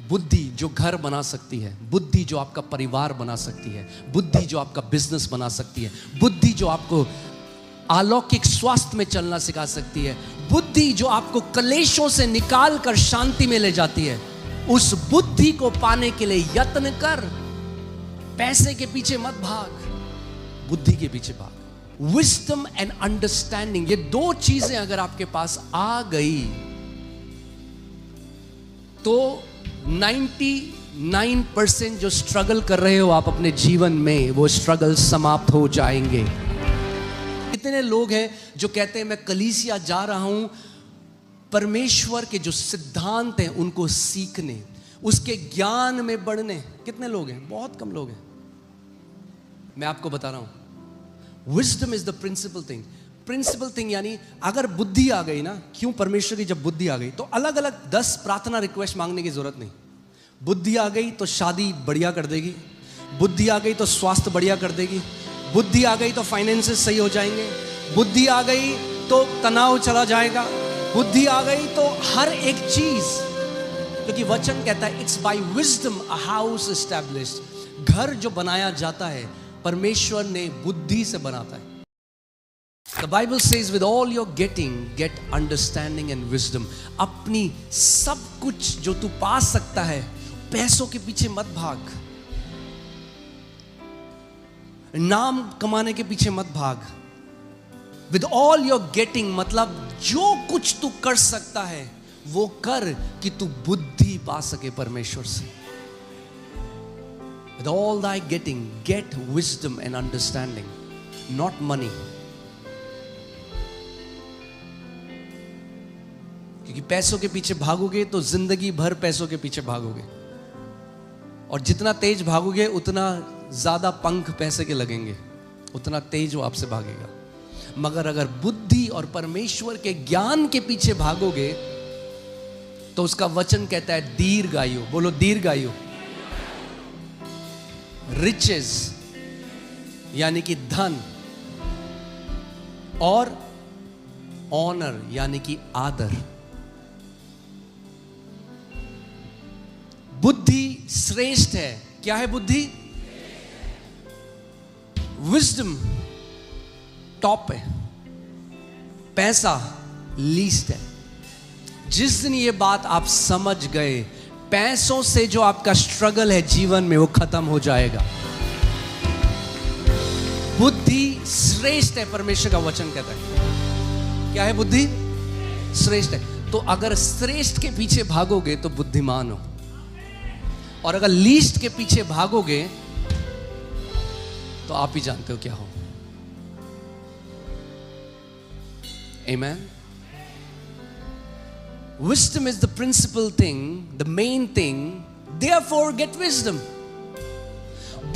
बुद्धि जो घर बना सकती है, बुद्धि जो आपका परिवार बना सकती है, बुद्धि जो आपका बिजनेस बना सकती है, बुद्धि जो आपको अलौकिक स्वास्थ्य में चलना सिखा सकती है, बुद्धि जो आपको कलेशों से निकाल कर शांति में ले जाती है, उस बुद्धि को पाने के लिए यत्न कर। पैसे के पीछे मत भाग, बुद्धि के पीछे भाग। विजडम एंड अंडरस्टैंडिंग, ये दो चीजें अगर आपके पास आ गई तो 99% जो स्ट्रगल कर रहे हो आप अपने जीवन में, वो स्ट्रगल समाप्त हो जाएंगे। कितने लोग हैं जो कहते हैं मैं कलीसिया जा रहा हूं परमेश्वर के जो सिद्धांत हैं उनको सीखने, उसके ज्ञान में बढ़ने। कितने लोग हैं? बहुत कम लोग हैं। मैं आपको बता रहा हूं, wisdom is the principal thing. Principal thing यानी अगर बुद्धि आ गई ना, क्यों परमेश्वर की जब बुद्धि आ गई तो अलग अलग 10 प्रार्थना रिक्वेस्ट मांगने की जरूरत नहीं। बुद्धि आ गई तो शादी बढ़िया कर देगी, बुद्धि आ गई तो स्वास्थ्य बढ़िया कर देगी, बुद्धि आ गई तो फाइनेंसेस सही हो जाएंगे, बुद्धि आ गई तो तनाव चला जाएगा, बुद्धि आ गई तो हर एक चीज। क्योंकि वचन कहता है it's by wisdom a house established. घर जो बनाया जाता है परमेश्वर ने बुद्धि से बनाता है। The Bible says with all your getting, get understanding and wisdom. अपनी सब कुछ जो तू पा सकता है, पैसों के पीछे मत भाग, नाम कमाने के पीछे मत भाग। With all your getting मतलब जो कुछ तू कर सकता है वो कर कि तू बुद्धि पा सके परमेश्वर से। With all thy getting, get wisdom and understanding, not money. क्योंकि पैसों के पीछे भागोगे तो जिंदगी भर पैसों के पीछे भागोगे, और जितना तेज भागोगे उतना ज्यादा पंख पैसे के लगेंगे, उतना तेज वो आपसे भागेगा। मगर अगर बुद्धि और परमेश्वर के ज्ञान के पीछे भागोगे तो उसका वचन कहता है दीर्घायु। बोलो दीर्घायु। रिचेस यानी कि धन, और ऑनर यानी कि आदर। बुद्धि श्रेष्ठ है। क्या है बुद्धि? विजडम टॉप है, पैसा लीस्ट है। जिस दिन ये बात आप समझ गए, पैसों से जो आपका स्ट्रगल है जीवन में वो खत्म हो जाएगा। बुद्धि श्रेष्ठ है, परमेश्वर का वचन कहता है। क्या है? बुद्धि श्रेष्ठ है। तो अगर श्रेष्ठ के पीछे भागोगे तो बुद्धिमान हो, और अगर लीस्ट के पीछे भागोगे तो आप ही जानते हो क्या हो। Amen. Wisdom is the principal thing, the main thing. Therefore, get wisdom.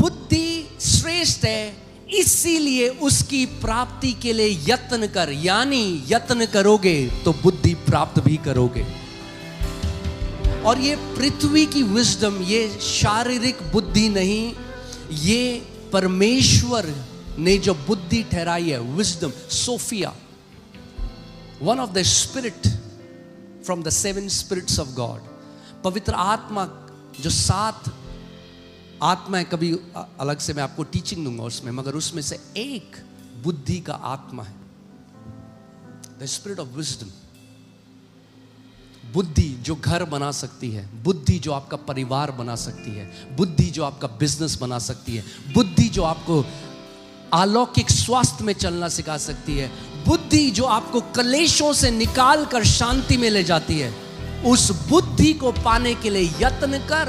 बुद्धि श्रेष्ठ है, इसीलिए उसकी प्राप्ति के लिए यत्न कर। यानी यत्न करोगे तो बुद्धि प्राप्त भी करोगे। और ये पृथ्वी की विजडम, ये शारीरिक बुद्धि नहीं, ये परमेश्वर ने जो बुद्धि ठहराई है, wisdom, Sophia, one of the spirit from the 7 spirits of God. पवित्र आत्मा, जो 7 आत्मा है, कभी अलग से मैं आपको टीचिंग दूंगा उसमें, मगर उसमें से एक बुद्धि का आत्मा है, द स्पिरिट ऑफ विजडम। बुद्धि जो घर बना सकती है, बुद्धि जो आपका परिवार बना सकती है, बुद्धि जो आपका बिजनेस बना सकती है, बुद्धि जो आपको अलौकिक स्वास्थ्य में चलना सिखा सकती है, बुद्धि जो आपको कलेशों से निकाल कर शांति में ले जाती है, उस बुद्धि को पाने के लिए यत्न कर।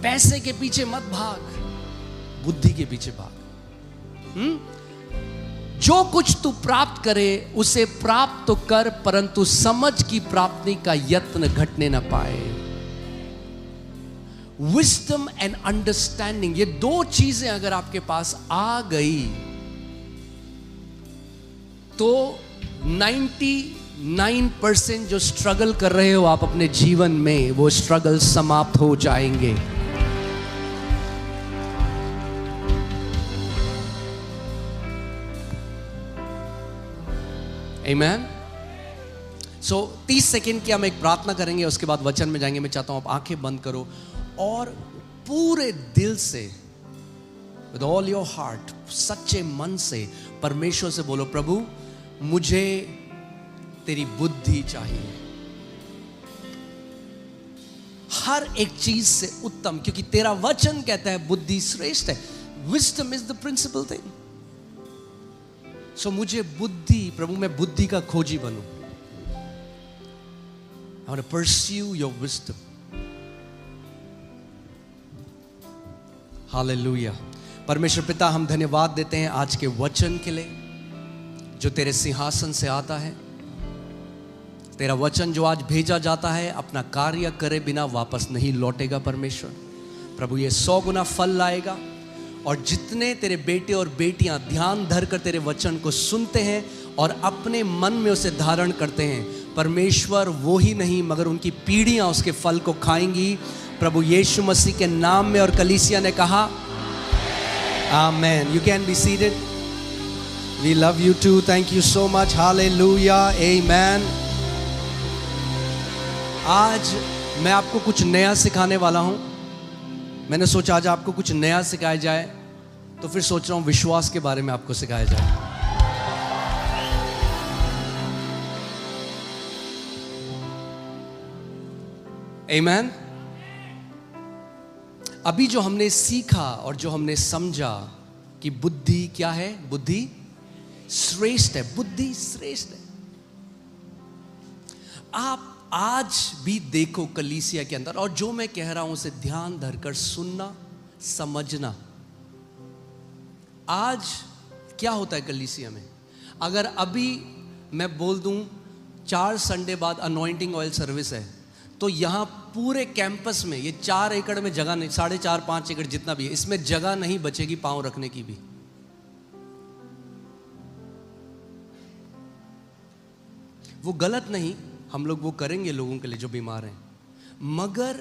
पैसे के पीछे मत भाग, बुद्धि के पीछे भाग। जो कुछ तू प्राप्त करे उसे प्राप्त तो कर, परंतु समझ की प्राप्ति का यत्न घटने न पाए। विजडम एंड अंडरस्टैंडिंग, ये दो चीजें अगर आपके पास आ गई तो 99% जो स्ट्रगल कर रहे हो आप अपने जीवन में, वो स्ट्रगल समाप्त हो जाएंगे। Amen. 30 सेकेंड की हम एक प्रार्थना करेंगे, उसके बाद वचन में जाएंगे। मैं चाहता हूं आप आंखें बंद करो और पूरे दिल से, विद ऑल योर हार्ट, सच्चे मन से परमेश्वर से बोलो, प्रभु मुझे तेरी बुद्धि चाहिए हर एक चीज से उत्तम, क्योंकि तेरा वचन कहता है बुद्धि श्रेष्ठ है। Wisdom is the principal thing. So मुझे बुद्धि, प्रभु मैं बुद्धि का खोजी बनूं। I want to pursue your wisdom. Hallelujah. परमेश्वर पिता, हम धन्यवाद देते हैं आज के वचन के लिए जो तेरे सिंहासन से आता है। तेरा वचन जो आज भेजा जाता है अपना कार्य करे बिना वापस नहीं लौटेगा। परमेश्वर प्रभु ये 100 गुना फल लाएगा, और जितने तेरे बेटे और बेटियां ध्यान धर कर तेरे वचन को सुनते हैं और अपने मन में उसे धारण करते हैं, परमेश्वर वो ही नहीं मगर उनकी पीढ़ियां उसके फल को खाएंगी। प्रभु यीशु मसीह के नाम में, और कलीसिया ने कहा आमेन। You can be seated. We love you too. Thank you so much. हालेलुया, आमेन। आज मैं आपको कुछ नया सिखाने वाला हूं। मैंने सोचा आज आपको कुछ नया सिखाया जाए, तो फिर सोच रहा हूं विश्वास के बारे में आपको सिखाया जाए। आमेन। अभी जो हमने सीखा और जो हमने समझा कि बुद्धि क्या है, बुद्धि श्रेष्ठ है, बुद्धि श्रेष्ठ है। आप आज भी देखो कलीसिया के अंदर, और जो मैं कह रहा हूं उसे ध्यान धरकर सुनना, समझना। आज क्या होता है कलीसिया में, अगर अभी मैं बोल दूं 4 संडे बाद अनॉइंटिंग ऑयल सर्विस है, तो यहां पूरे कैंपस में ये 4 एकड़ में जगह नहीं, 4.5-5 एकड़ जितना भी है, इसमें जगह नहीं बचेगी पांव रखने की भी। वो गलत नहीं, हम लोग वो करेंगे लोगों के लिए जो बीमार हैं, मगर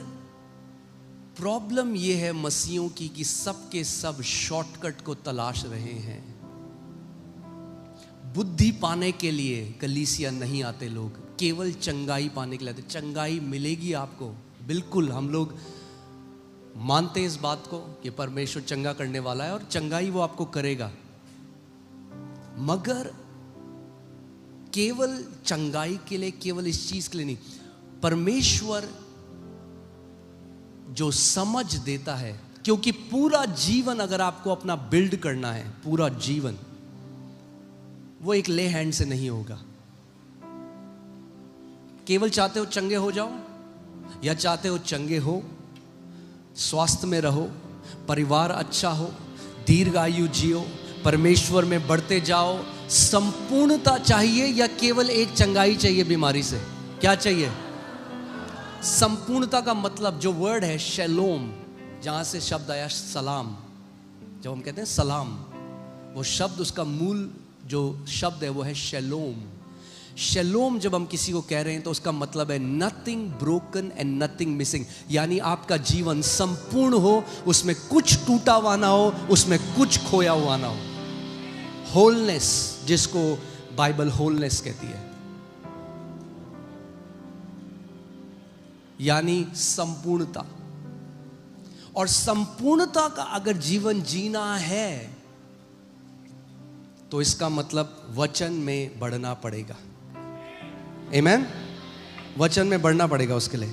प्रॉब्लम ये है मसीहों की कि सब के सब शॉर्टकट को तलाश रहे हैं। बुद्धि पाने के लिए कलीसिया नहीं आते लोग, केवल चंगाई पाने के लिए आते। चंगाई मिलेगी आपको, बिल्कुल हम लोग मानते हैं इस बात को कि परमेश्वर चंगा करने वाला है, और चंगाई वो आपको करेगा, मगर केवल चंगाई के लिए, केवल इस चीज के लिए नहीं। परमेश्वर जो समझ देता है, क्योंकि पूरा जीवन अगर आपको अपना बिल्ड करना है, पूरा जीवन वो एक ले हैंड से नहीं होगा। केवल चाहते हो चंगे हो जाओ, या चाहते हो चंगे हो, स्वास्थ्य में रहो, परिवार अच्छा हो, दीर्घायु जियो, परमेश्वर में बढ़ते जाओ, संपूर्णता चाहिए या केवल एक चंगाई चाहिए बीमारी से? क्या चाहिए? संपूर्णता का मतलब जो वर्ड है शैलोम, जहां से शब्द आया सलाम। जब हम कहते हैं सलाम, वो शब्द, उसका मूल जो शब्द है वो है शैलोम। शैलोम जब हम किसी को कह रहे हैं तो उसका मतलब है nothing broken and nothing missing, यानी आपका जीवन संपूर्ण हो, उसमें कुछ टूटा हुआ ना हो, उसमें कुछ खोया हुआ ना हो। होलनेस, जिसको बाइबल होलनेस कहती है, यानी संपूर्णता। और संपूर्णता का अगर जीवन जीना है तो इसका मतलब वचन में बढ़ना पड़ेगा। आमेन। वचन में बढ़ना पड़ेगा, उसके लिए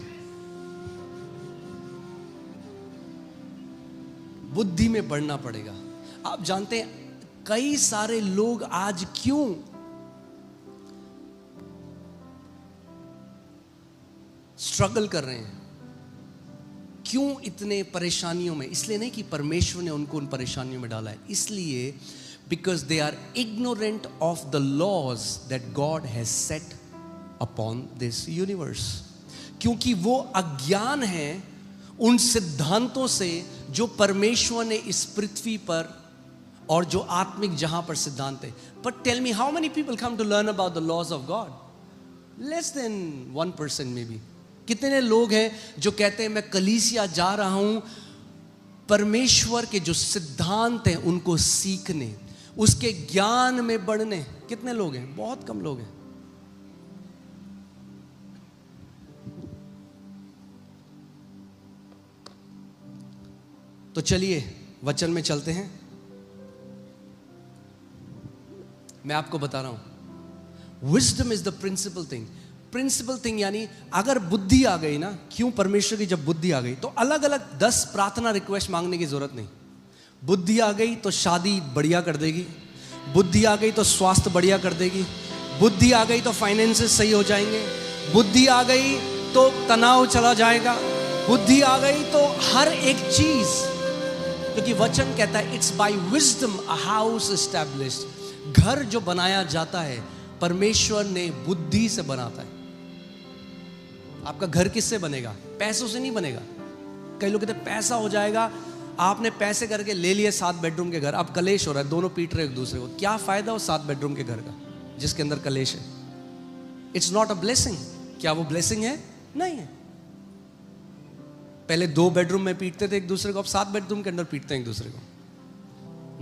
बुद्धि में बढ़ना पड़ेगा। आप जानते हैं कई सारे लोग आज क्यों स्ट्रगल कर रहे हैं, क्यों इतने परेशानियों में? इसलिए नहीं कि परमेश्वर ने उनको उन परेशानियों में डाला है, इसलिए because they are ignorant of the laws that God has set upon this universe. क्योंकि वो अज्ञान है उन सिद्धांतों से जो परमेश्वर ने इस पृथ्वी पर और जो आत्मिक जहां पर सिद्धांत है। But tell me, how many people come to learn about the laws of God? Less than 1% में भी। कितने लोग हैं जो कहते हैं मैं कलीसिया जा रहा हूं परमेश्वर के जो सिद्धांत हैं उनको सीखने, उसके ज्ञान में बढ़ने? कितने लोग हैं? बहुत कम लोग हैं। तो चलिए वचन में चलते हैं। मैं आपको बता रहा हूं, wisdom is the principal thing. Principal thing यानी अगर बुद्धि आ गई ना, क्यों परमेश्वर की जब बुद्धि आ गई तो अलग अलग 10 प्रार्थना रिक्वेस्ट मांगने की जरूरत नहीं। बुद्धि आ गई तो शादी बढ़िया कर देगी, बुद्धि आ गई तो स्वास्थ्य बढ़िया कर देगी, बुद्धि आ गई तो फाइनेंसेस सही हो जाएंगे, बुद्धि आ गई तो तनाव चला जाएगा, बुद्धि आ गई तो हर एक चीज, क्योंकि वचन कहता है it's by wisdom a house established. घर जो बनाया जाता है परमेश्वर ने बुद्धि से बनाता है। आपका घर किससे बनेगा? पैसों से नहीं बनेगा। कई लोग कहते हैं पैसा हो जाएगा, आपने पैसे करके ले लिए 7 बेडरूम के घर, अब कलेश हो रहा है, दोनों पीट रहे एक दूसरे को। क्या फायदा हो 7 बेडरूम के घर का जिसके अंदर कलेश है? It's not a blessing. क्या वो ब्लेसिंग है? नहीं है। पहले 2 बेडरूम में पीटते थे एक दूसरे को, अब 7 बेडरूम के अंदर पीटते हैं एक दूसरे को,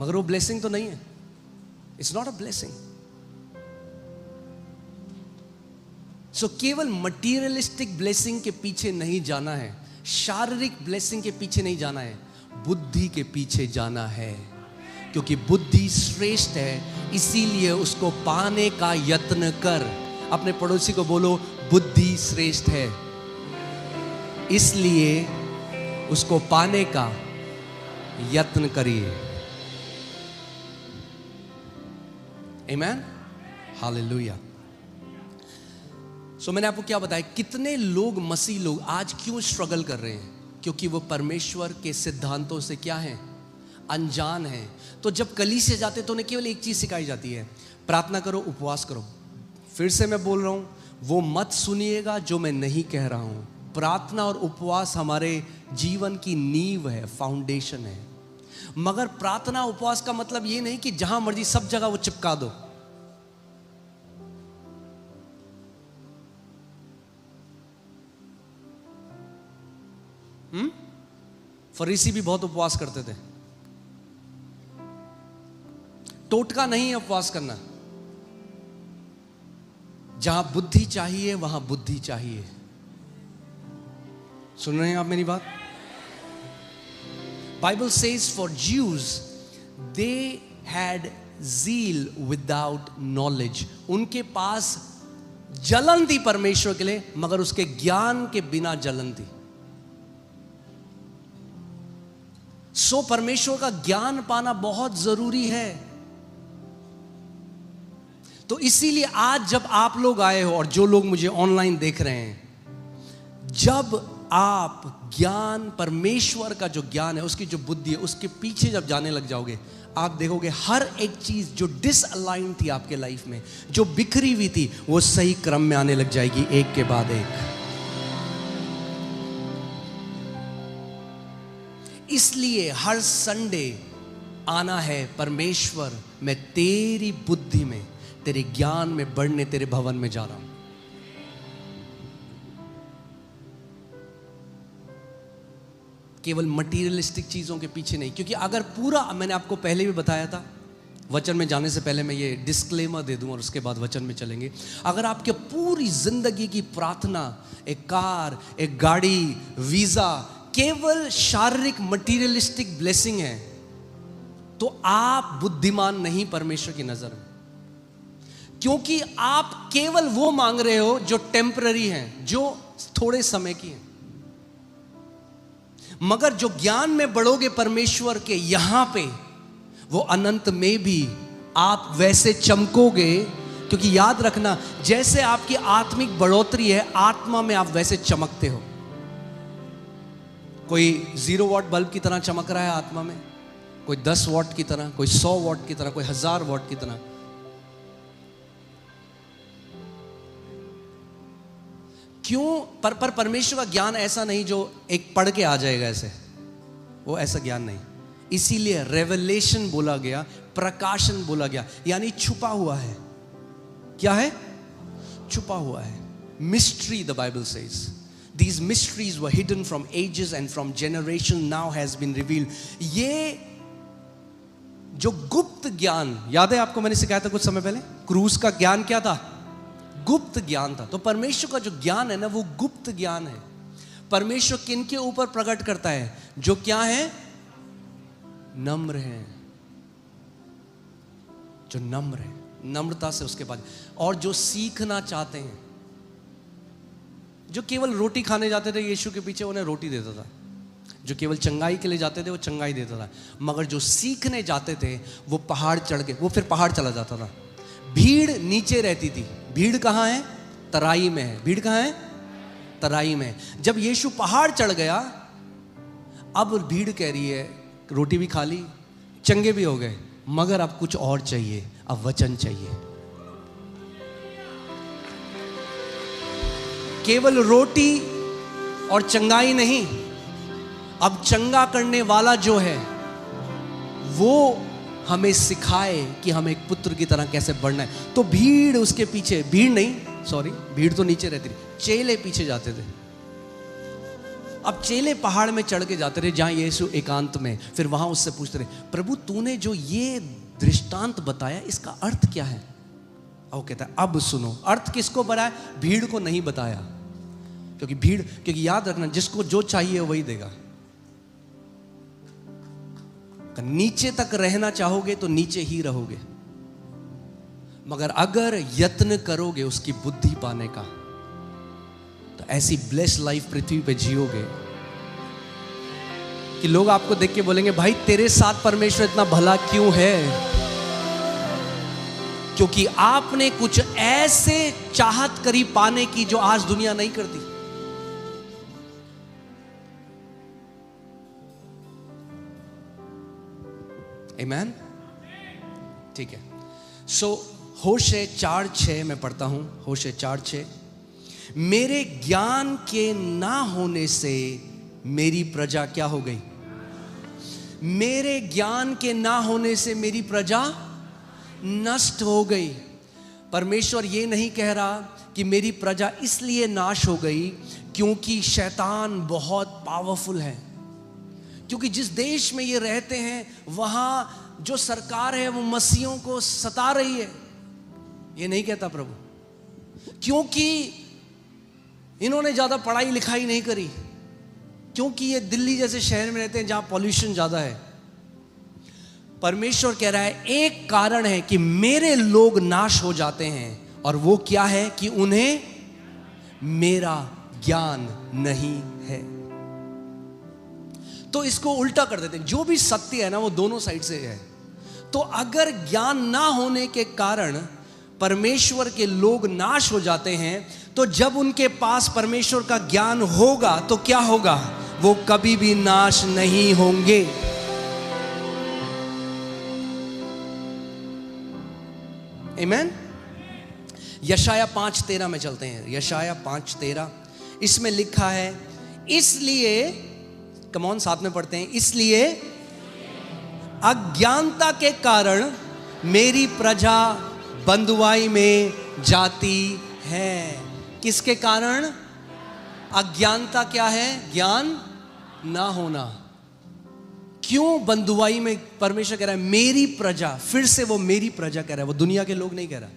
मगर वो ब्लेसिंग तो नहीं है। It's not a blessing. So केवल मटीरियलिस्टिक ब्लेसिंग के पीछे नहीं जाना है, शारीरिक ब्लेसिंग के पीछे नहीं जाना है, बुद्धि के पीछे जाना है, क्योंकि बुद्धि श्रेष्ठ है, इसीलिए उसको पाने का यत्न कर। अपने पड़ोसी को बोलो बुद्धि श्रेष्ठ है, इसलिए उसको पाने का यत्न करिए। आमीन, हालेलुया। सो मैंने आपको क्या बताया, कितने लोग, मसीह लोग आज क्यों स्ट्रगल कर रहे हैं? क्योंकि वो परमेश्वर के सिद्धांतों से क्या है? अनजान है। तो जब कलीसिया जाते तो उन्हें केवल एक चीज सिखाई जाती है, प्रार्थना करो, उपवास करो। फिर से मैं बोल रहा हूं, वो मत सुनिएगा जो मैं नहीं कह रहा हूं। प्रार्थना और उपवास हमारे जीवन की नींव है, फाउंडेशन है। मगर प्रार्थना उपवास का मतलब ये नहीं कि जहां मर्जी सब जगह वो चिपका दो। फरीसी भी बहुत उपवास करते थे। टोटका नहीं है उपवास करना। जहां बुद्धि चाहिए वहां बुद्धि चाहिए। सुन रहे हैं आप मेरी बात? Bible says for Jews they had zeal without knowledge. उनके पास जलन थी परमेश्वर के लिए, मगर उसके ज्ञान के बिना जलन थी। सो परमेश्वर का ज्ञान पाना बहुत जरूरी है। तो इसीलिए आज जब आप लोग आए हो और जो लोग मुझे ऑनलाइन देख रहे हैं, जब आप ज्ञान, परमेश्वर का जो ज्ञान है, उसकी जो बुद्धि है, उसके पीछे जब जाने लग जाओगे, आप देखोगे हर एक चीज जो डिसअलाइन थी आपके लाइफ में, जो बिखरी हुई थी, वो सही क्रम में आने लग जाएगी, एक के बाद एक। इसलिए हर संडे आना है, परमेश्वर मैं तेरी बुद्धि में, तेरे ज्ञान में बढ़ने तेरे भवन में जा रहा हूं। केवल मटीरियलिस्टिक चीजों के पीछे नहीं। क्योंकि अगर पूरा, मैंने आपको पहले भी बताया था, वचन में जाने से पहले मैं ये डिस्क्लेमर दे दूं और उसके बाद वचन में चलेंगे। अगर आपके पूरी जिंदगी की प्रार्थना, एक कार, एक गाड़ी, वीजा, केवल शारीरिक मटीरियलिस्टिक ब्लेसिंग है, तो आप बुद्धिमान नहीं परमेश्वर की नजर में। क्योंकि आप केवल वो मांग रहे हो जो टेम्पररी है, जो थोड़े समय की है। मगर जो ज्ञान में बढ़ोगे परमेश्वर के, यहां पे वो अनंत में भी आप वैसे चमकोगे। क्योंकि याद रखना, जैसे आपकी आत्मिक बढ़ोतरी है, आत्मा में आप वैसे चमकते हो। कोई 0 वॉट बल्ब की तरह चमक रहा है आत्मा में, कोई 10 वॉट की तरह, कोई 100 वॉट की तरह, कोई 1000 वॉट की तरह। क्यों? पर परमेश्वर का ज्ञान ऐसा नहीं जो एक पढ़ के आ जाएगा ऐसे, वो ऐसा ज्ञान नहीं। इसीलिए रेवलेशन बोला गया, प्रकाशन बोला गया, यानी छुपा हुआ है। क्या है? छुपा हुआ है। Mystery, the Bible says these mysteries were hidden from ages and from generation, now has been revealed। ये जो गुप्त ज्ञान, याद है आपको मैंने सिखाया था कुछ समय पहले, क्रूस का ज्ञान क्या था? गुप्त ज्ञान था। तो परमेश्वर का जो ज्ञान है ना, वो गुप्त ज्ञान है। परमेश्वर किन के ऊपर प्रकट करता है? जो क्या है? नम्र हैं, जो नम्र है, नम्रता से उसके पास, और जो सीखना चाहते हैं। जो केवल रोटी खाने जाते थे यीशु के पीछे, उन्हें रोटी देता था। जो केवल चंगाई के लिए जाते थे वो चंगाई देता था। मगर जो सीखने जाते थे वो पहाड़ चढ़ के, वो फिर पहाड़ चला जाता था। भीड़ नीचे रहती थी। भीड़ कहाँ है? तराई में है। भीड़ कहाँ है? तराई में। जब यीशु पहाड़ चढ़ गया, अब भीड़ कह रही है रोटी भी खा ली, चंगे भी हो गए, मगर अब कुछ और चाहिए, अब वचन चाहिए। केवल रोटी और चंगाई नहीं, अब चंगा करने वाला जो है वो हमें सिखाए कि हमें एक पुत्र की तरह कैसे बढ़ना है। तो भीड़ उसके पीछे, भीड़ तो नीचे रहती थी, चेले पीछे जाते थे। अब चेले पहाड़ में चढ़ के जाते रहे जहां यीशु एकांत में, फिर वहां उससे पूछते रहे, प्रभु तूने जो ये दृष्टांत बताया इसका अर्थ क्या है? और वो कहता है अब सुनो। अर्थ किसको बताया? भीड़ को नहीं बताया, क्योंकि याद रखना, जिसको जो चाहिए वही देगा। नीचे तक रहना चाहोगे तो नीचे ही रहोगे, मगर अगर यत्न करोगे उसकी बुद्धि पाने का, तो ऐसी ब्लेस लाइफ पृथ्वी पे जियोगे कि लोग आपको देख के बोलेंगे, भाई तेरे साथ परमेश्वर इतना भला क्यों है? क्योंकि आपने कुछ ऐसे चाहत करी पाने की जो आज दुनिया नहीं करती। आमेन। ठीक है। सो होशे 4:6 में पढ़ता हूं। होशे 4:6, मेरे ज्ञान के ना होने से मेरी प्रजा क्या हो गई? मेरे ज्ञान के ना होने से मेरी प्रजा नष्ट हो गई। परमेश्वर ये नहीं कह रहा कि मेरी प्रजा इसलिए नाश हो गई क्योंकि शैतान बहुत पावरफुल है, क्योंकि जिस देश में ये रहते हैं वहां जो सरकार है वो मसीहों को सता रही है। ये नहीं कहता प्रभु, क्योंकि इन्होंने ज्यादा पढ़ाई लिखाई नहीं करी, क्योंकि ये दिल्ली जैसे शहर में रहते हैं जहां पॉल्यूशन ज्यादा है। परमेश्वर कह रहा है एक कारण है कि मेरे लोग नाश हो जाते हैं, और वो क्या है? कि उन्हें मेरा ज्ञान नहीं है। तो इसको उल्टा कर देते हैं, जो भी सत्य है ना वो दोनों साइड से है। तो अगर ज्ञान ना होने के कारण परमेश्वर के लोग नाश हो जाते हैं, तो जब उनके पास परमेश्वर का ज्ञान होगा तो क्या होगा? वो कभी भी नाश नहीं होंगे। आमेन। यशाया 5:13 में चलते हैं। यशाया 5:13, इसमें लिखा है, इसलिए, कम ऑन साथ में पढ़ते हैं, इसलिए अज्ञानता के कारण मेरी प्रजा बंधुआई में जाती है। किसके कारण? अज्ञानता क्या है? ज्ञान ना होना। क्यों बंधुआई में? परमेश्वर कह रहा है मेरी प्रजा, फिर से वो मेरी प्रजा कह रहा है, वो दुनिया के लोग नहीं कह रहा।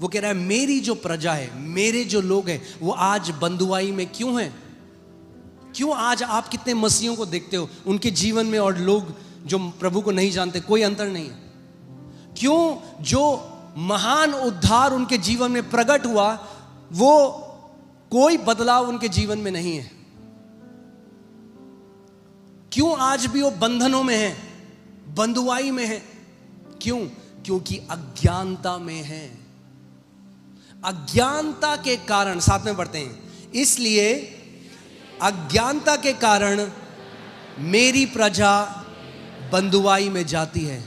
वो कह रहा है मेरी जो प्रजा है, मेरे जो लोग हैं, वो आज बंधुआई में क्यों हैं? क्यों आज आप कितने मसीहों को देखते हो उनके जीवन में, और लोग जो प्रभु को नहीं जानते, कोई अंतर नहीं है। क्यों जो महान उद्धार उनके जीवन में प्रकट हुआ, वो कोई बदलाव उनके जीवन में नहीं है? क्यों आज भी वो बंधनों में हैं, बंधुआई में हैं? क्यों? क्योंकि अज्ञानता में है। अज्ञानता के कारण, साथ में पढ़ते हैं, इसलिए अज्ञानता के कारण मेरी प्रजा बंधुआई में जाती है,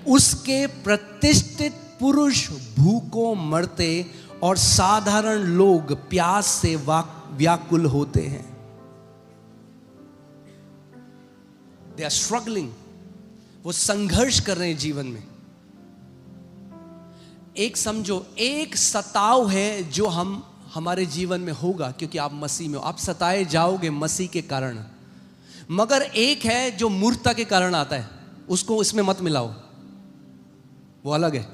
उसके प्रतिष्ठित पुरुष भूखों मरते और साधारण लोग प्यास से व्याकुल होते हैं। दे आर स्ट्रगलिंग, वो संघर्ष कर रहे हैं जीवन में। एक समझो, एक सताव है जो हमारे जीवन में होगा क्योंकि आप मसीह में हो, आप सताए जाओगे मसीह के कारण। मगर एक है जो मूर्खता के कारण आता है, उसको इसमें मत मिलाओ, वो अलग है।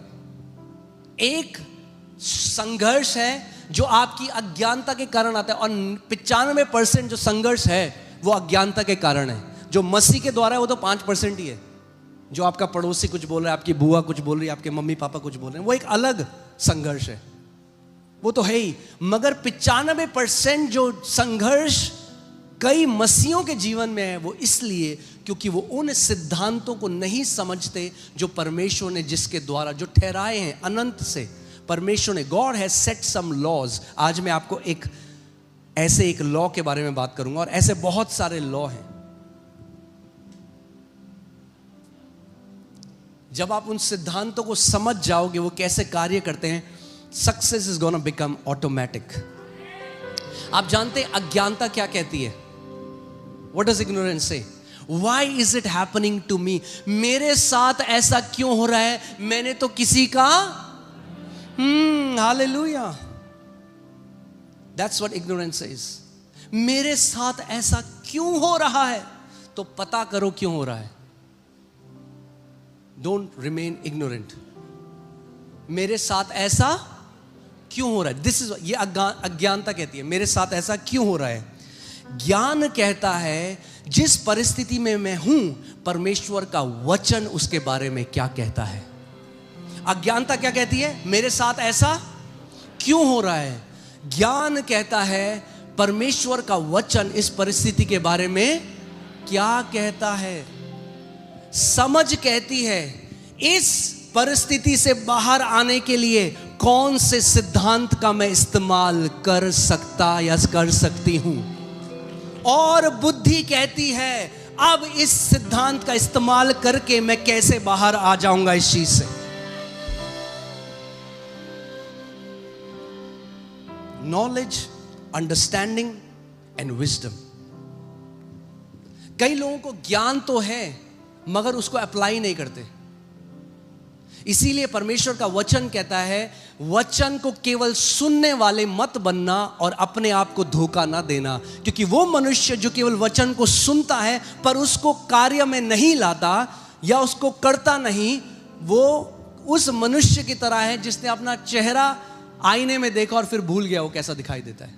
एक संघर्ष है जो आपकी अज्ञानता के कारण आता है, और 95% जो संघर्ष है वो अज्ञानता के कारण है। जो मसीह के द्वारा है वो तो 5% ही है। जो आपका पड़ोसी कुछ बोल रहा है, आपकी बुआ कुछ बोल रही है, आपके मम्मी पापा कुछ बोल रहे हैं, वो एक अलग संघर्ष है, वो तो है ही। मगर 95% जो संघर्ष कई मसीहों के जीवन में है, वो इसलिए क्योंकि वो उन सिद्धांतों को नहीं समझते जो परमेश्वर ने जिसके द्वारा जो ठहराए हैं अनंत से। परमेश्वर ने, God has set some laws. आज मैं आपको एक ऐसे एक लॉ के बारे में बात करूंगा, और ऐसे बहुत सारे लॉ हैं। जब आप उन सिद्धांतों को समझ जाओगे वो कैसे कार्य करते हैं, success is gonna become automatic. आप जानते हैं अज्ञानता क्या कहती है? What does ignorance say? Why is it happening to me? मेरे साथ ऐसा क्यों हो रहा है? मैंने तो किसी का hallelujah, that's what ignorance is. मेरे साथ ऐसा क्यों हो रहा है? तो पता करो क्यों हो रहा है। Don't remain ignorant. मेरे साथ ऐसा क्यों हो रहा है? दिस इज, ये अज्ञानता कहती है मेरे साथ ऐसा क्यों हो रहा है। ज्ञान कहता है जिस परिस्थिति में मैं हूं, परमेश्वर का वचन उसके बारे में क्या कहता है। अज्ञानता क्या कहती है? मेरे साथ ऐसा क्यों हो रहा है। ज्ञान कहता है परमेश्वर का वचन इस परिस्थिति के बारे में क्या कहता है। समझ कहती है इस परिस्थिति से बाहर आने के लिए कौन से सिद्धांत का मैं इस्तेमाल कर सकता या कर सकती हूं। और बुद्धि कहती है अब इस सिद्धांत का इस्तेमाल करके मैं कैसे बाहर आ जाऊंगा इस चीज से। Knowledge, understanding and wisdom. कई लोगों को ज्ञान तो है मगर उसको अप्लाई नहीं करते। इसीलिए परमेश्वर का वचन कहता है वचन को केवल सुनने वाले मत बनना और अपने आप को धोखा ना देना, क्योंकि वो मनुष्य जो केवल वचन को सुनता है पर उसको कार्य में नहीं लाता या उसको करता नहीं, वो उस मनुष्य की तरह है जिसने अपना चेहरा आईने में देखा और फिर भूल गया वो कैसा दिखाई देता है।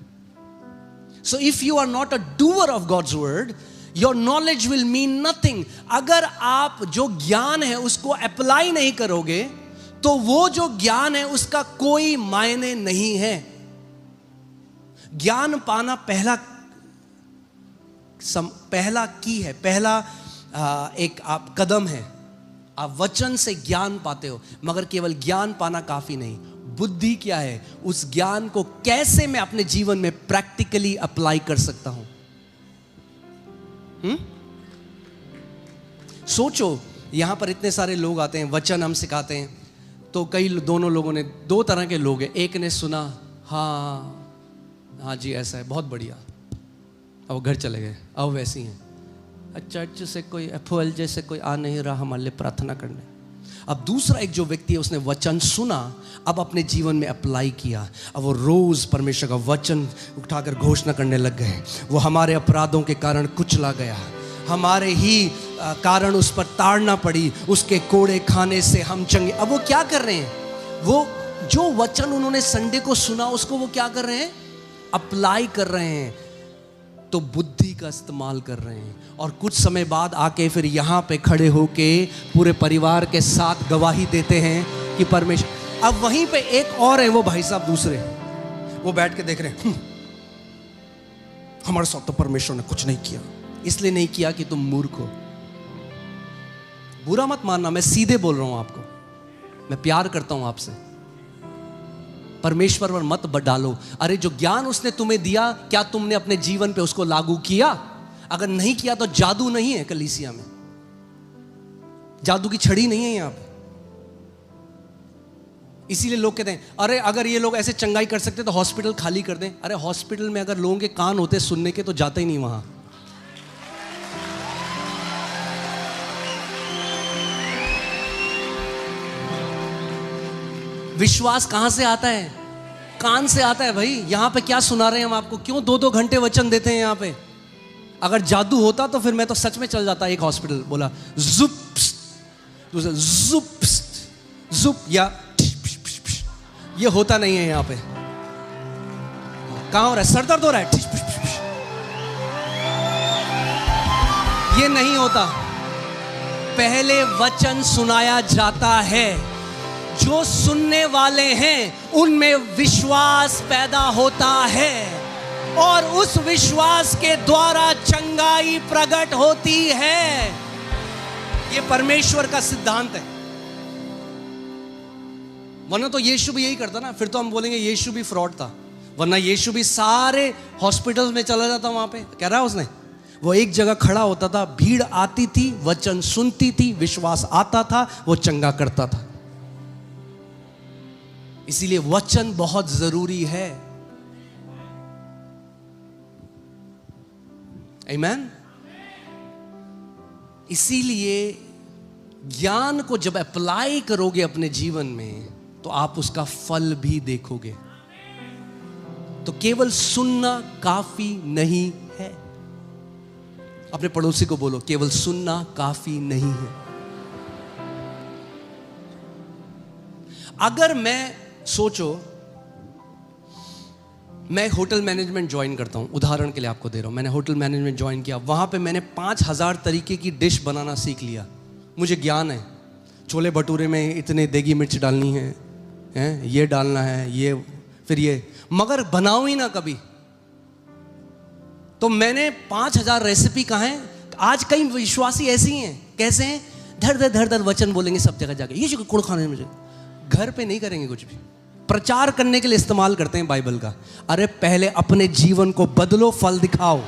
So if you are not a doer of God's word, your knowledge will mean nothing. अगर आप जो ज्ञान है उसको अप्लाई नहीं करोगे तो वो जो ज्ञान है उसका कोई मायने नहीं है। ज्ञान पाना पहला की है, पहला एक आप कदम है। आप वचन से ज्ञान पाते हो, मगर केवल ज्ञान पाना काफी नहीं। बुद्धि क्या है? उस ज्ञान को कैसे मैं अपने जीवन में प्रैक्टिकली अप्लाई कर सकता हूं। सोचो, यहां पर इतने सारे लोग आते हैं, वचन हम सिखाते हैं, तो दोनों लोगों ने, दो तरह के लोग हैं। एक ने सुना, हाँ जी ऐसा है, बहुत बढ़िया, अब घर चले गए, अब वैसी हैं, चर्च से कोई एफओएल जैसे कोई आ नहीं रहा हमारे लिए प्रार्थना करने। अब दूसरा एक जो व्यक्ति है उसने वचन सुना, अब अपने जीवन में अप्लाई किया, अब वो रोज परमेश्वर का वचन उठाकर घोषणा करने लग गए। वो हमारे अपराधों के कारण कुचला गया, हमारे ही कारण उस पर ताड़ना पड़ी, उसके कोड़े खाने से हम चंगे। अब वो क्या कर रहे हैं? वो जो वचन उन्होंने संडे को सुना उसको वो क्या कर रहे हैं? अप्लाई कर रहे हैं। तो बुद्धि का इस्तेमाल कर रहे हैं, और कुछ समय बाद आके फिर यहाँ पे खड़े होके पूरे परिवार के साथ गवाही देते हैं कि परमेश्वर। अब वहीं पे एक और है, वो भाई साहब दूसरे, वो बैठ के देख रहे हैं, हमारे साथ तो परमेश्वर ने कुछ नहीं किया। इसलिए नहीं किया कि तुम मूर्ख हो। बुरा मत मानना, मैं सीधे बोल रहा हूं आपको, मैं प्यार करता हूं आपसे। परमेश्वर पर मत डालो। अरे जो ज्ञान उसने तुम्हें दिया, क्या तुमने अपने जीवन पे उसको लागू किया? अगर नहीं किया तो जादू नहीं है कलीसिया में, जादू की छड़ी नहीं है यहां पे। इसीलिए लोग कहते हैं अरे अगर ये लोग ऐसे चंगाई कर सकते तो हॉस्पिटल खाली कर दें। अरे हॉस्पिटल में अगर लोगों के कान होते सुनने के तो जाते ही नहीं वहां। विश्वास कहां से आता है? कान से आता है भाई। यहां पे क्या सुना रहे हैं हम आपको? क्यों 2-2 घंटे वचन देते हैं यहां पे? अगर जादू होता तो फिर मैं तो सच में चल जाता। एक हॉस्पिटल बोला जुप, दूसरा जुप जुप, या ये होता नहीं है यहां पे। कहां हो रहा है? सर दर्द हो रहा है, ये नहीं होता। पहले वचन सुनाया जाता है, जो सुनने वाले हैं उनमें विश्वास पैदा होता है और उस विश्वास के द्वारा चंगाई प्रकट होती है। ये परमेश्वर का सिद्धांत है। वरना तो यीशु भी यही करता ना, फिर तो हम बोलेंगे यीशु भी फ्रॉड था। वरना यीशु भी सारे हॉस्पिटल्स में चला जाता, वहां पे कह रहा है उसने, वो एक जगह खड़ा होता था, भीड़ आती थी, वचन सुनती थी, विश्वास आता था, वो चंगा करता था। इसीलिए वचन बहुत जरूरी है। आमीन। इसीलिए ज्ञान को जब अप्लाई करोगे अपने जीवन में तो आप उसका फल भी देखोगे। तो केवल सुनना काफी नहीं है। अपने पड़ोसी को बोलो, केवल सुनना काफी नहीं है। अगर मैं सोचो, मैं होटल मैनेजमेंट ज्वाइन करता हूं, उदाहरण के लिए आपको दे रहा हूं, मैंने होटल मैनेजमेंट ज्वाइन किया, वहां पे मैंने 5000 तरीके की डिश बनाना सीख लिया। मुझे ज्ञान है, छोले भटूरे में इतने देगी मिर्च डालनी है, ये डालना है, ये फिर ये, मगर बनाऊं ही ना कभी। तो मैंने 5000 रेसिपी कहा है। आज कई विश्वासी ऐसी हैं, कैसे हैं, धर धर वचन बोलेंगे सब जगह जाके, ये जो कुड़ खाने, मुझे घर पे नहीं करेंगे कुछ भी, प्रचार करने के लिए इस्तेमाल करते हैं बाइबल का। अरे पहले अपने जीवन को बदलो, फल दिखाओ,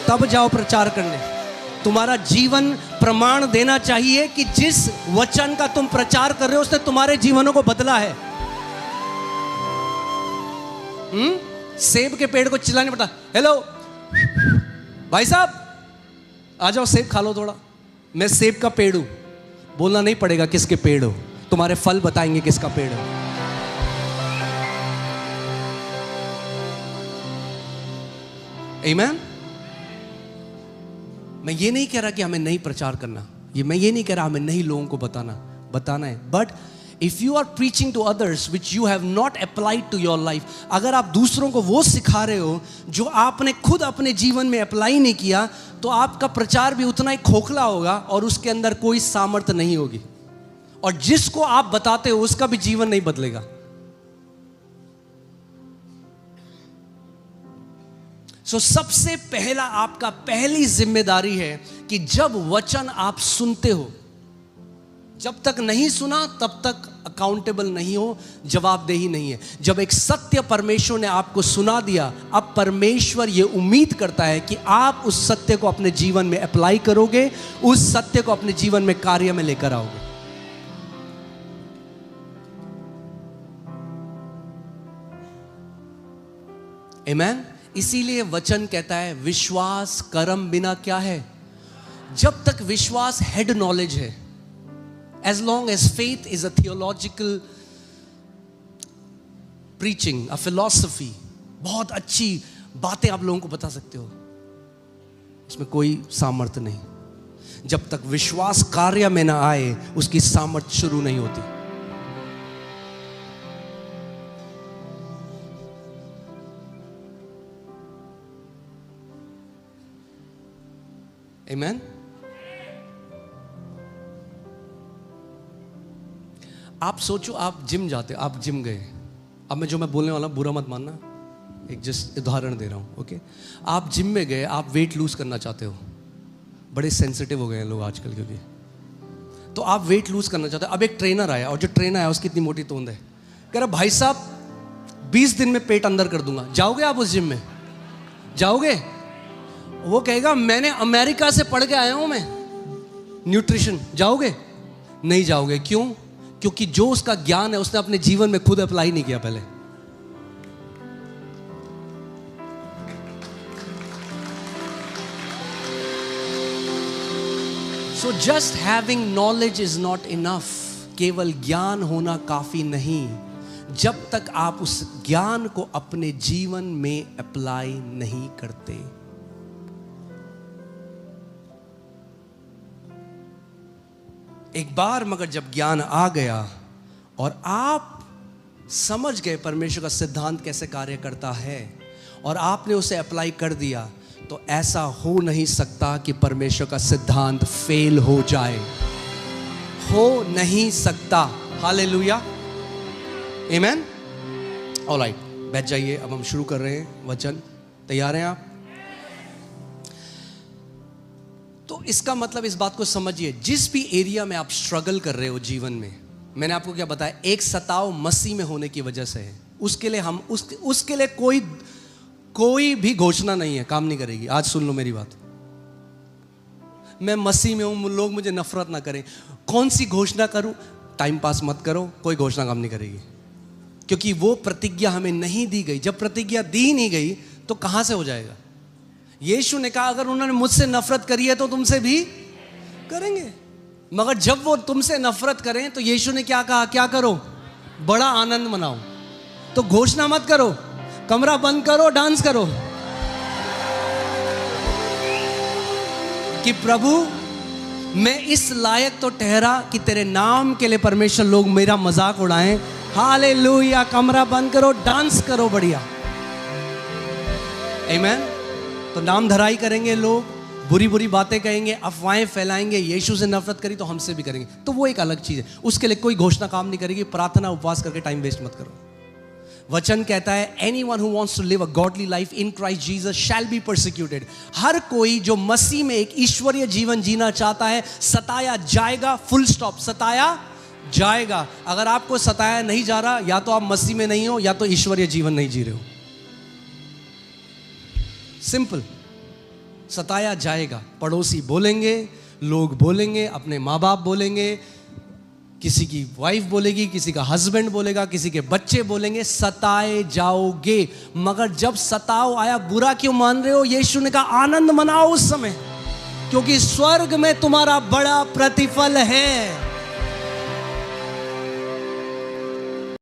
तब जाओ प्रचार करने। तुम्हारा जीवन प्रमाण देना चाहिए कि जिस वचन का तुम प्रचार कर रहे हो उसने तुम्हारे जीवनों को बदला है। सेब के पेड़ को चिल्लाने पड़ता, हेलो भाई साहब आ जाओ सेब खा लो थोड़ा, मैं सेब का पेड़ हूं। बोलना नहीं पड़ेगा किसके पेड़ हो, तुम्हारे फल बताएंगे किसका पेड़ हो। आमीन। मैं ये नहीं कह रहा कि हमें नहीं प्रचार करना, मैं ये नहीं कह रहा हमें नहीं लोगों को बताना है, but if you are preaching to others which you have not applied to your life, अगर आप दूसरों को वो सिखा रहे हो जो आपने खुद अपने जीवन में अप्लाई नहीं किया, तो आपका प्रचार भी उतना ही खोखला होगा और उसके अंदर कोई सामर्थ्य नहीं होगी, और जिसको आप बताते हो उसका भी जीवन नहीं बदलेगा। सबसे पहला आपका पहली जिम्मेदारी है कि जब वचन आप सुनते हो, जब तक नहीं सुना तब तक अकाउंटेबल नहीं हो, जवाबदेही नहीं है। जब एक सत्य परमेश्वर ने आपको सुना दिया, अब परमेश्वर ये उम्मीद करता है कि आप उस सत्य को अपने जीवन में अप्लाई करोगे, उस सत्य को अपने जीवन में कार्य में लेकर आओगे। आमीन। इसीलिए वचन कहता है विश्वास कर्म बिना क्या है। जब तक विश्वास हेड नॉलेज है, as long as faith is a theological preaching, a philosophy, बहुत अच्छी बातें आप लोगों को बता सकते हो, इसमें कोई सामर्थ्य नहीं। जब तक विश्वास कार्य में ना आए उसकी सामर्थ्य शुरू नहीं होती। आमीन। आप सोचो, आप जिम जाते, आप जिम गए, अब मैं बोलने वाला बुरा मत मानना, एक जस्ट उदाहरण दे रहा हूँ, ओके। आप जिम में गए, आप वेट लूज करना चाहते हो, बड़े सेंसिटिव हो गए हैं लोग आजकल के लिए, तो आप वेट लूज करना चाहते हो। अब एक ट्रेनर आया, और जो ट्रेनर आया उसकी इतनी मोटी तोंद है, कह रहा भाई साहब 20 दिन में पेट अंदर कर दूंगा, जाओगे आप उस जिम में? जाओगे? वो कहेगा मैंने अमेरिका से पढ़ के आया हूं मैं न्यूट्रिशन, जाओगे? नहीं जाओगे। क्यों? क्योंकि जो उसका ज्ञान है उसने अपने जीवन में खुद अप्लाई नहीं किया पहले। So just having knowledge is not enough. केवल ज्ञान होना काफी नहीं, जब तक आप उस ज्ञान को अपने जीवन में अप्लाई नहीं करते। एक बार मगर जब ज्ञान आ गया और आप समझ गए परमेश्वर का सिद्धांत कैसे कार्य करता है और आपने उसे अप्लाई कर दिया, तो ऐसा हो नहीं सकता कि परमेश्वर का सिद्धांत फेल हो जाए, हो नहीं सकता। हालेलुया, आमेन। ऑलराइट, बैठ जाइए। अब हम शुरू कर रहे हैं वचन। तैयार हैं आप? तो इसका मतलब इस बात को समझिए, जिस भी एरिया में आप स्ट्रगल कर रहे हो जीवन में, मैंने आपको क्या बताया, एक सताव मसीह में होने की वजह से है। उसके लिए हम उसके लिए कोई भी घोषणा नहीं है, काम नहीं करेगी। आज सुन लो मेरी बात, मैं मसीह में हूं, लोग मुझे नफरत ना करें, कौन सी घोषणा करूं? टाइम पास मत करो, कोई घोषणा काम नहीं करेगी, क्योंकि वो प्रतिज्ञा हमें नहीं दी गई। जब प्रतिज्ञा दी नहीं गई तो कहां से हो जाएगा? यीशु ने कहा अगर उन्होंने मुझसे नफरत करी है तो तुमसे भी करेंगे। मगर जब वो तुमसे नफरत करें तो यीशु ने क्या कहा? क्या करो? बड़ा आनंद मनाओ। तो घोषणा मत करो, कमरा बंद करो, डांस करो कि प्रभु मैं इस लायक तो ठहरा कि तेरे नाम के लिए परमेश्वर लोग मेरा मजाक उड़ाएं। हालेलुया। कमरा बंद करो, डांस करो, बढ़िया, आमीन। तो नाम धराई करेंगे लोग, बुरी बुरी बातें कहेंगे, अफवाहें फैलाएंगे, यीशु से नफरत करी तो हमसे भी करेंगे, तो वो एक अलग चीज है। उसके लिए कोई घोषणा काम नहीं करेगी। प्रार्थना उपवास करके टाइम वेस्ट मत करो। वचन कहता है anyone who wants to live a godly life in Christ Jesus shall be persecuted. हर कोई जो मसीह में एक ईश्वरीय जीवन जीना चाहता है सताया जाएगा, फुल स्टॉप, सताया जाएगा। अगर आपको सताया नहीं जा रहा, या तो आप मसीह में नहीं हो या तो ईश्वरीय जीवन नहीं जी रहे हो। सिंपल, सताया जाएगा। पड़ोसी बोलेंगे, लोग बोलेंगे, अपने माँ बाप बोलेंगे, किसी की वाइफ बोलेगी, किसी का हस्बैंड बोलेगा, किसी के बच्चे बोलेंगे, सताए जाओगे। मगर जब सताव आया, बुरा क्यों मान रहे हो? यीशु ने कहा आनंद मनाओ उस समय, क्योंकि स्वर्ग में तुम्हारा बड़ा प्रतिफल है।